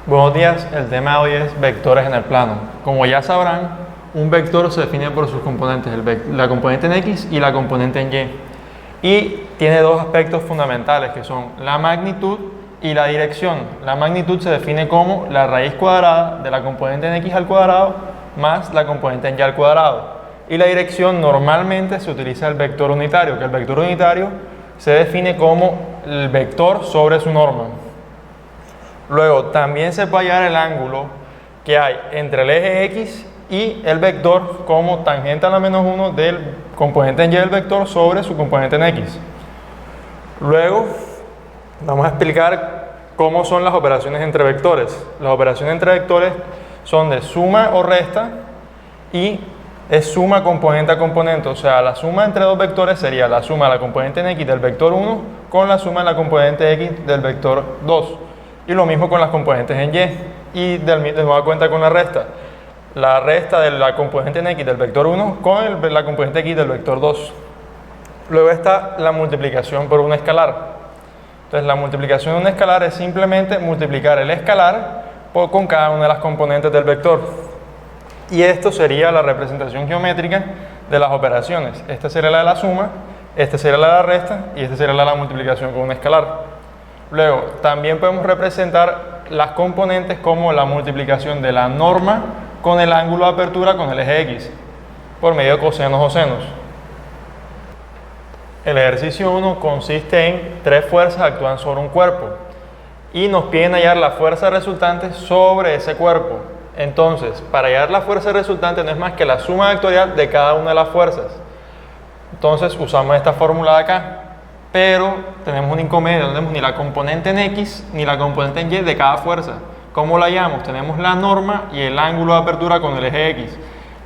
Buenos días, el tema de hoy es vectores en el plano. Como ya sabrán, un vector se define por sus componentes, la componente en X y la componente en Y. Y tiene dos aspectos fundamentales que son la magnitud y la dirección. La magnitud se define como la raíz cuadrada de la componente en X al cuadrado más la componente en Y al cuadrado. Y la dirección normalmente se utiliza el vector unitario, que el vector unitario se define como el vector sobre su norma. Luego, también se puede hallar el ángulo que hay entre el eje X y el vector como tangente a la menos 1 del componente en Y del vector sobre su componente en X. Luego, vamos a explicar cómo son las operaciones entre vectores. Las operaciones entre vectores son de suma o resta y es suma componente a componente. O sea, la suma entre dos vectores sería la suma de la componente en X del vector 1 con la suma de la componente X del vector 2. Y lo mismo con las componentes en Y. Y de nueva cuenta con la resta. La resta de la componente en X del vector 1 con la componente X del vector 2. Luego está la multiplicación por un escalar. Entonces la multiplicación de un escalar es simplemente multiplicar el escalar con cada una de las componentes del vector. Y esto sería la representación geométrica de las operaciones. Esta sería la de la suma, esta sería la de la resta y esta sería la de la multiplicación con un escalar. Luego, también podemos representar las componentes como la multiplicación de la norma con el ángulo de apertura con el eje X, por medio de cosenos o senos. El ejercicio 1 consiste en tres fuerzas actúan sobre un cuerpo y nos piden hallar la fuerza resultante sobre ese cuerpo. Entonces, para hallar la fuerza resultante no es más que la suma vectorial de cada una de las fuerzas. Entonces, usamos esta fórmula de acá. Pero tenemos un inconveniente, no tenemos ni la componente en X ni la componente en Y de cada fuerza. ¿Cómo la hallamos? Tenemos la norma y el ángulo de apertura con el eje X.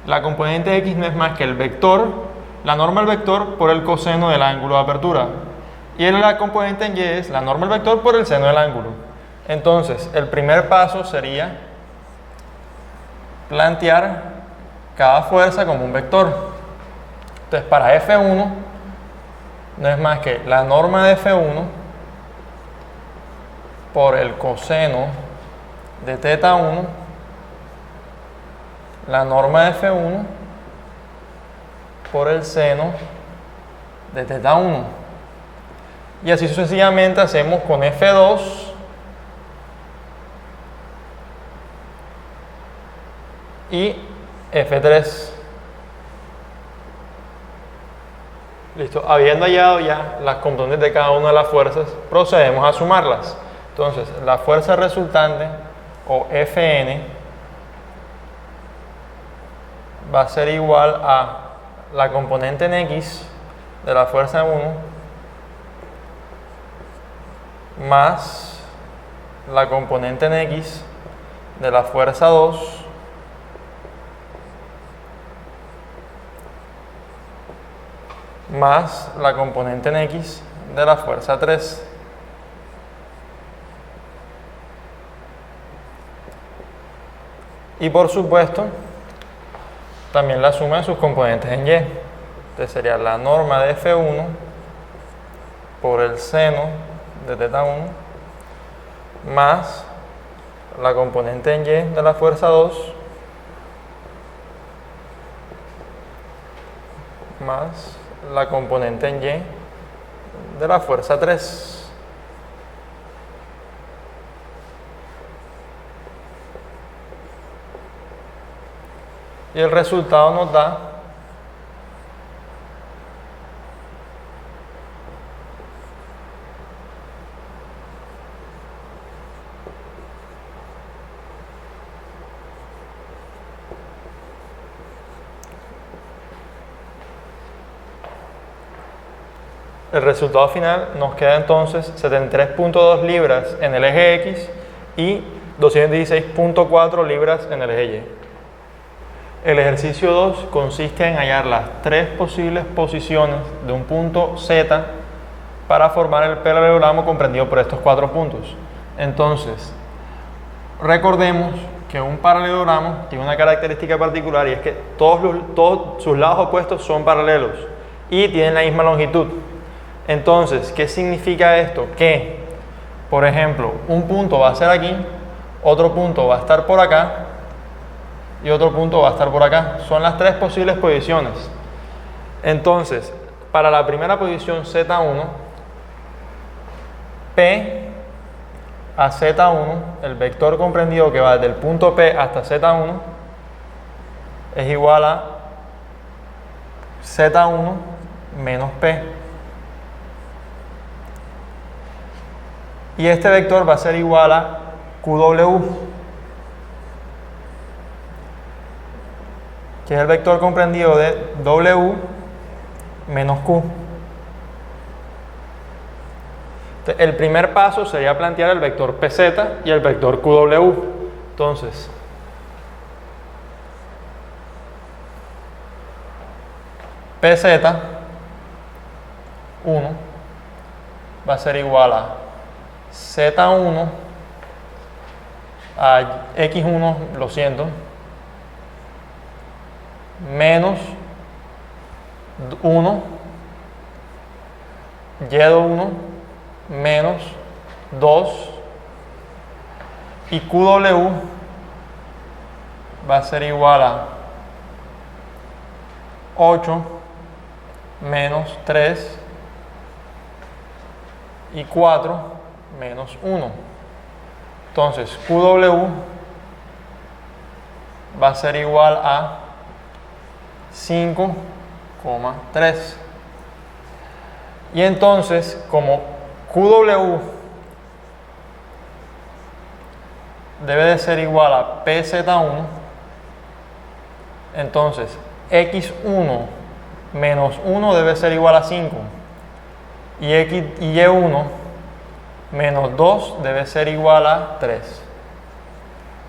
La componente X no es más que el vector, la norma del vector por el coseno del ángulo de apertura. Y la componente en Y es la norma del vector por el seno del ángulo. Entonces, el primer paso sería plantear cada fuerza como un vector. Entonces, para F1, no es más que la norma de F1 por el coseno de θ1, la norma de F1 por el seno de θ1. Y así sucesivamente hacemos con F2 y F3. Listo, habiendo hallado ya las componentes de cada una de las fuerzas, procedemos a sumarlas. Entonces, la fuerza resultante, o Fn, va a ser igual a la componente en X de la fuerza 1 más la componente en X de la fuerza 2 más la componente en X de la fuerza 3. Y por supuesto, también la suma de sus componentes en Y. Entonces sería la norma de F1 por el seno de θ1 más la componente en Y de la fuerza 2 más la componente en Y de la fuerza 3. Y el resultado nos da el resultado final nos queda entonces 73.2 libras en el eje X y 216.4 libras en el eje Y. El ejercicio 2 consiste en hallar las tres posibles posiciones de un punto Z para formar el paralelogramo comprendido por estos cuatro puntos. Entonces, recordemos que un paralelogramo tiene una característica particular y es que todos sus lados opuestos son paralelos y tienen la misma longitud. Entonces, ¿qué significa esto? Que, por ejemplo, un punto va a ser aquí, otro punto va a estar por acá y otro punto va a estar por acá. Son las tres posibles posiciones. Entonces, para la primera posición Z1, P a Z1, el vector comprendido que va desde el punto P hasta Z1, es igual a Z1 menos P. Y este vector va a ser igual a QW, que es el vector comprendido de W menos Q. Entonces, el primer paso sería plantear el vector PZ y el vector QW. Entonces, PZ1 va a ser igual a Z1 a X1, lo siento, menos 1, Y1 menos 2, y QW va a ser igual a 8 menos 3 y 4 menos 1. Entonces QW va a ser igual a 5,3. Y entonces, como QW debe de ser igual a PZ1, entonces X1 menos 1 debe ser igual a 5 y Y1 menos 2 debe ser igual a 3.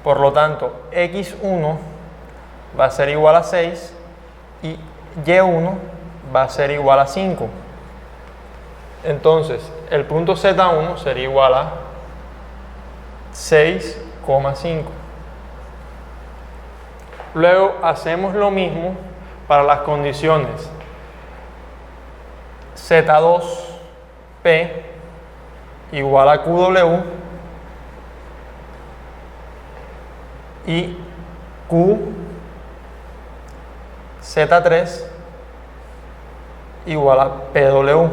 Por lo tanto, X1 va a ser igual a 6 y Y1 va a ser igual a 5. Entonces, el punto Z1 sería igual a 6,5. Luego hacemos lo mismo para las condiciones Z2P igual a QW y QZ3 igual a PW.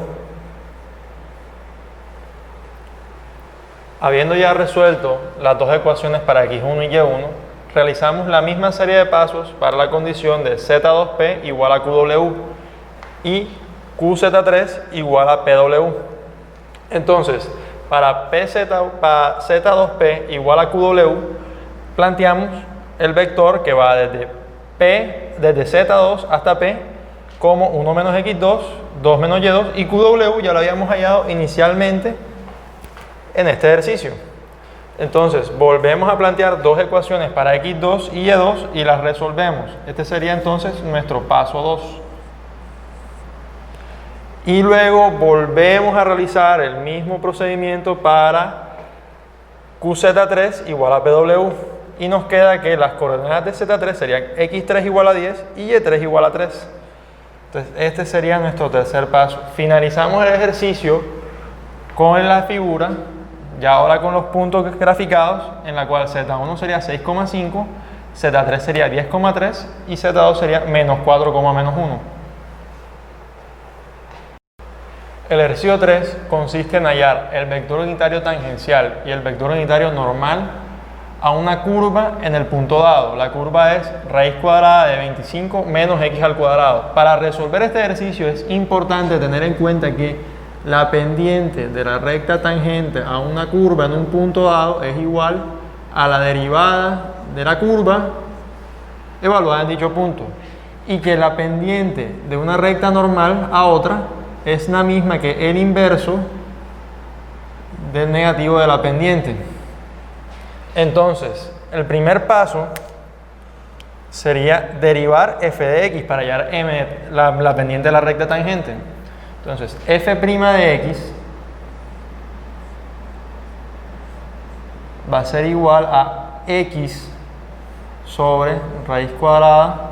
Habiendo ya resuelto las dos ecuaciones para X1 y Y1, realizamos la misma serie de pasos para la condición de Z2P igual a QW y QZ3 igual a PW. Entonces, para Z2P igual a QW, planteamos el vector que va desde Z2 hasta P como 1 menos X2, 2 menos Y2, y QW ya lo habíamos hallado inicialmente en este ejercicio. Entonces, volvemos a plantear dos ecuaciones para X2 y Y2 y las resolvemos. Este sería entonces nuestro paso 2. Y luego volvemos a realizar el mismo procedimiento para QZ3 igual a PW. Y nos queda que las coordenadas de Z3 serían X3 igual a 10 y Y3 igual a 3. Entonces, este sería nuestro tercer paso. Finalizamos el ejercicio con la figura, ya ahora con los puntos graficados, en la cual Z1 sería 6,5, Z3 sería 10,3 y Z2 sería menos 4,1. El ejercicio 3 consiste en hallar el vector unitario tangencial y el vector unitario normal a una curva en el punto dado. La curva es raíz cuadrada de 25 menos x al cuadrado. Para resolver este ejercicio es importante tener en cuenta que la pendiente de la recta tangente a una curva en un punto dado es igual a la derivada de la curva evaluada en dicho punto, y que la pendiente de una recta normal a otra es la misma que el inverso del negativo de la pendiente. Entonces, el primer paso sería derivar f de x para hallar m, la pendiente de la recta tangente. Entonces, f' de x va a ser igual a x sobre raíz cuadrada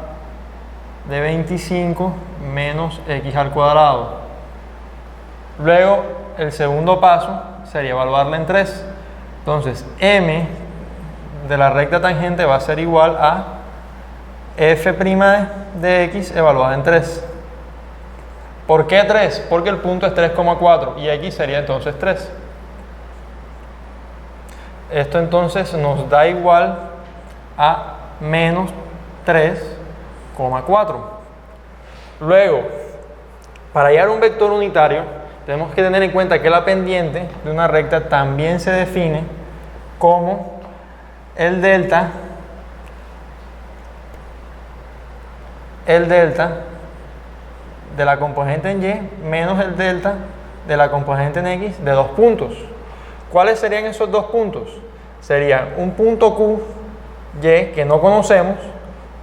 de 25 menos x al cuadrado. Luego, el segundo paso sería evaluarla en 3. Entonces, m de la recta tangente va a ser igual a f' de x evaluada en 3. ¿Por qué 3? Porque el punto es 3,4 y x sería entonces 3. Esto entonces nos da igual a menos 3,4. Luego, para hallar un vector unitario, tenemos que tener en cuenta que la pendiente de una recta también se define como el delta de la componente en y menos el delta de la componente en x de 2 puntos. ¿Cuáles serían esos 2 puntos? Serían un punto q, y, que no conocemos,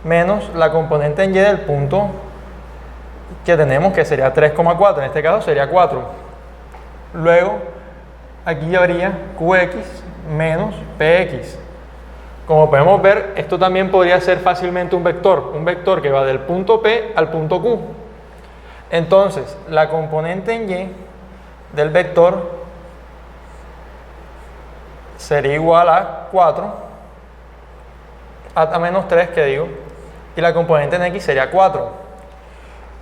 menos la componente en y del punto que tenemos, que sería 3,4, en este caso sería 4. Luego, aquí habría qx menos px. Como podemos ver, esto también podría ser fácilmente un vector que va del punto P al punto Q. Entonces, la componente en y del vector sería igual a 4, a menos 3 que digo, y la componente en x sería 4.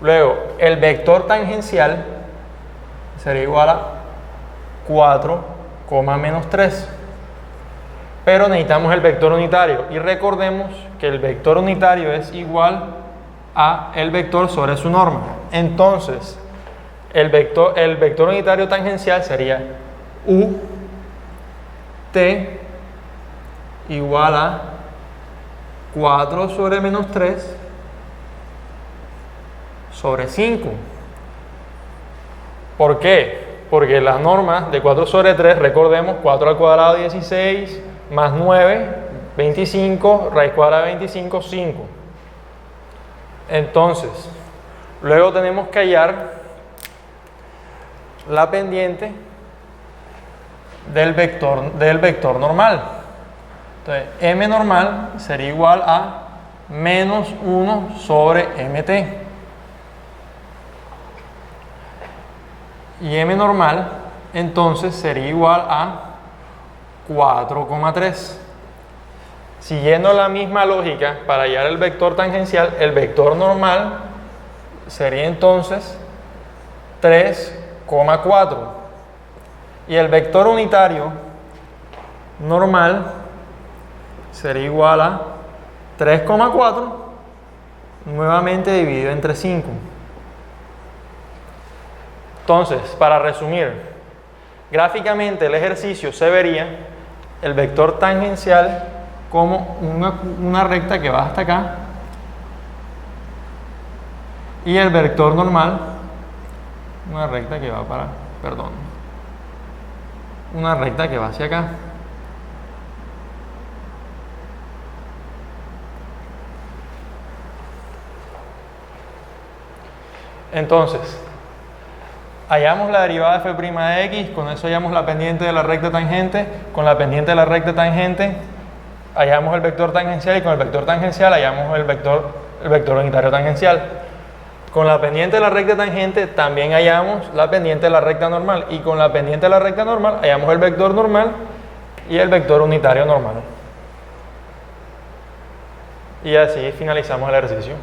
Luego, el vector tangencial sería igual a 4, menos 3. Pero necesitamos el vector unitario y recordemos que el vector unitario es igual a el vector sobre su norma. Entonces, el vector unitario tangencial sería u t igual a 4 sobre menos 3 sobre 5. ¿Por qué? Porque la norma de 4 sobre 3, recordemos, 4 al cuadrado 16, más 9, 25, raíz cuadrada de 25, 5. Entonces, luego tenemos que hallar la pendiente del vector normal. Entonces, m normal sería igual a menos 1 sobre mt. Y m normal entonces sería igual a 4,3. Siguiendo la misma lógica, para hallar el vector tangencial, el vector normal sería entonces 3,4. Y el vector unitario normal sería igual a 3,4 nuevamente dividido entre 5. Entonces, para resumir, gráficamente el ejercicio se vería el vector tangencial como una recta que va hasta acá y el vector normal una recta que va una recta que va hacia acá. Entonces, hallamos la derivada de f' de x, con eso hallamos la pendiente de la recta tangente, con la pendiente de la recta tangente hallamos el vector tangencial y con el vector tangencial hallamos el vector unitario tangencial. Con la pendiente de la recta tangente también hallamos la pendiente de la recta normal y con la pendiente de la recta normal hallamos el vector normal y el vector unitario normal. Y así finalizamos el ejercicio.